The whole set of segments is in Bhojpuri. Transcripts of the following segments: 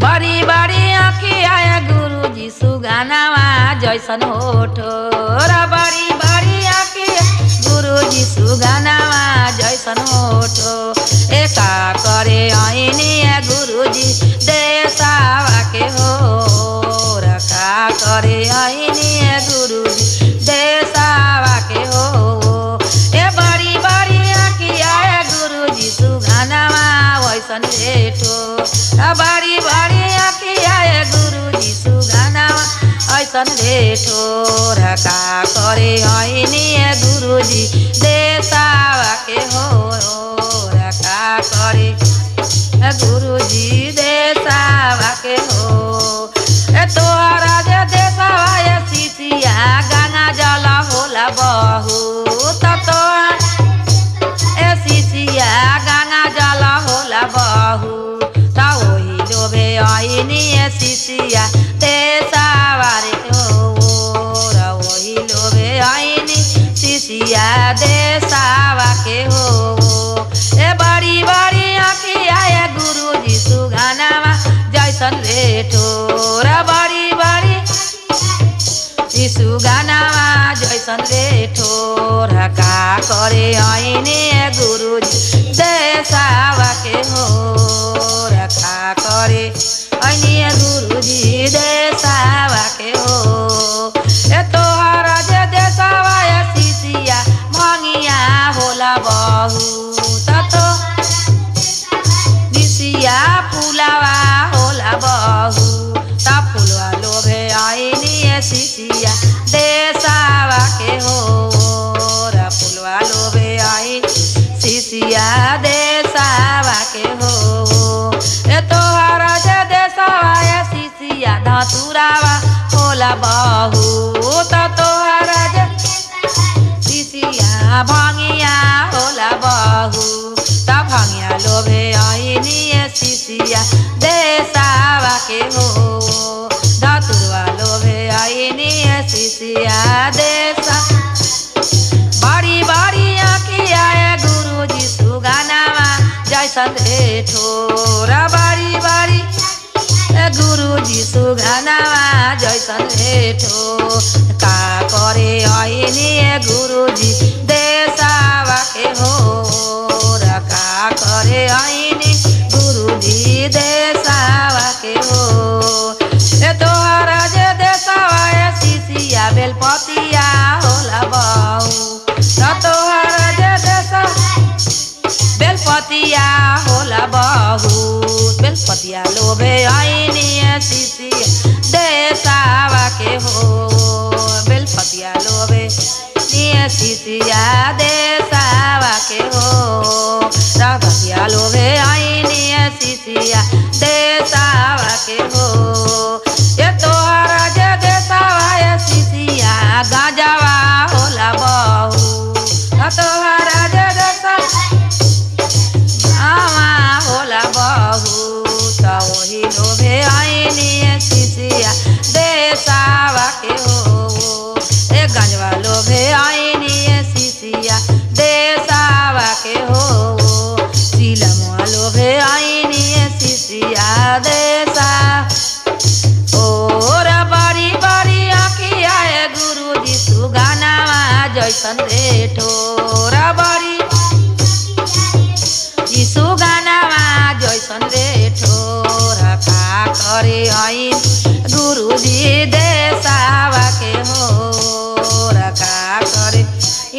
बड़ी बड़ी आँखिया गुरुजी सुगानावा जैसन होठो रा बड़ी बड़ी आँखिया गुरुजी सुगानावा जैसन होठो एका करे ऐनी गुरुजी देसावा के हो रखा करे ऐनी गुरुजी देसावा के हो ए बड़ी बड़ी आँखिया गुरुजी सुगानावा वैसन रेठो बड़ी बड़ी आँखिया गुरुजी सुगानावा ऐसन रेठो रखा करे ऐनी गुरुजी देसावा के हो रखा करे गुरुजी देसावा के हो ए तोहरा जे देसावा सीसिया गंगा जल होला बहुत तोहर ए सीसिया गंगा जल होला बहुत ता ओही लोभे ऐनी सीसिया देसावा रे हो ओही लोभे ऐनी सीसिया देसावा के हो ए बड़ी बड़ी आँखिया गुरुजी सुगानावा जैसन रेठो रा बड़ी बड़ी सुगानावा जैसन रेठो रखा करे ऐनी गुरुजी देसावा के हो रखा करे ऐनी गुरुजी देसावा के हो ए तोहरा जे देसावा सीसिया भंगिया होला बहुत तो दिसिया फुलावा होला बहुत ता फुलवा लोभे ऐनी सीसिया देसावा के हो रा फुलवा लोभे आई सीसिया देसावा के हो ए तोहरा जे देसावा सीसिया धतुरावा होला बहुत तोहरा जे सीसिया भंगिया होला बहुत ता भंगिया लोभे ऐनी सीसिया देसावा के हो धतुरवा लोभे ऐनी सीसिया देसा बड़ी बड़ी आँखिया गुरुजी सुगानावा जैसन रेठो रा बड़ी बड़ी गुरुजी सुगानावा जैसन रेठो का करे ऐनी गुरुजी देसावा के हो रखा करे ऐनी गुरुजी देसावा के हो ए तोहरा जे देसावा सीसिया बेलपतिया होला बहु तोहरा जे देसा बेलपतिया होला बहुत बेलपतिया लोभे ऐनी सीसिया देसावा के हो बेलपतिया लोभे सीसिया देसावा के हो रागतिया लोभे ऐनी सीसिया देसावा के हो ए तोहरा जे देसावा सीसिया गाजावा होला बहु तोहरा जे देसा गावा होला बहुत ओही लोभे ऐनी सीसिया देसावा के हो ए गंजवा लोभे ऐनी सीसिया देसावा के हो सीलमुआ लोभे ऐनी सीसिया देसा ओ रा बड़ी बड़ी आँखिया गुरुजी सुगानावा जैसन रेठो रा बड़ी सुगानावा जैसन रेठो रखा करे ऐनी गुरुजी देसावा के हो रखा करे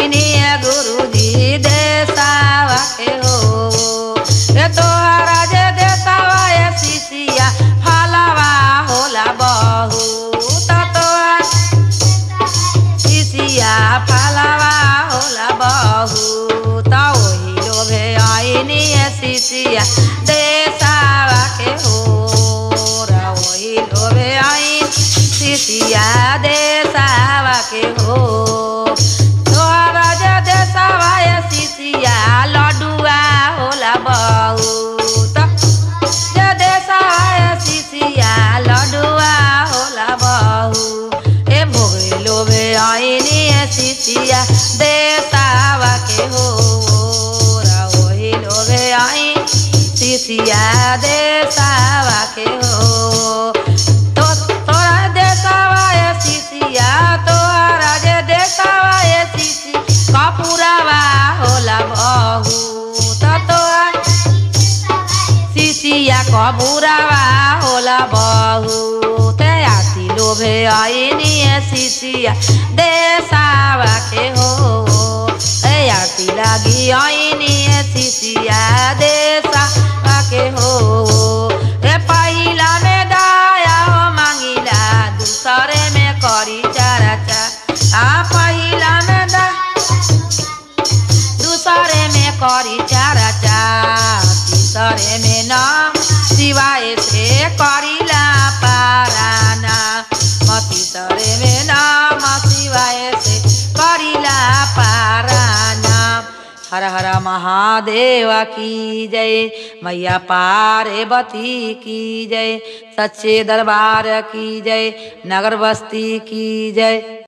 इनी गुरुजी देसावा के हो ए तोहरा जे देसावा सीसिया फलावा होला बहुत तोहरा सीसिया फलावा होला बहुत ओही लोभे ऐनी सीसिया देसावा के हो रा ओही लोभे ऐनी सीसिया देसावा के हो तोहरा जे देसावा सीसिया लडुआ होला बहुत जे देसावा सीसिया लडुआ होला बहुत ए भोगे लोभे ऐनी सीसिया देसावा के हो रा ओही लोभे ऐनी सीसिया देसावा के हो। पिया कबूरावा होला बहुत आती लोभे आईनी शिशिया देसावा के हो आती लागी आईनी शिशिया देसावा के हो पहिला में दाया मांगिला दूसरे में करी चर्चा पहिला में दूसरे में करी चर्चा तीसरे में न सिवाय से करीला पाराना तीसरे में नाम शिवाय से करीला पाराना। हर हर महादेव की जय मैया पार्वती की जय सच्चे दरबार की जय नगर बस्ती की जय।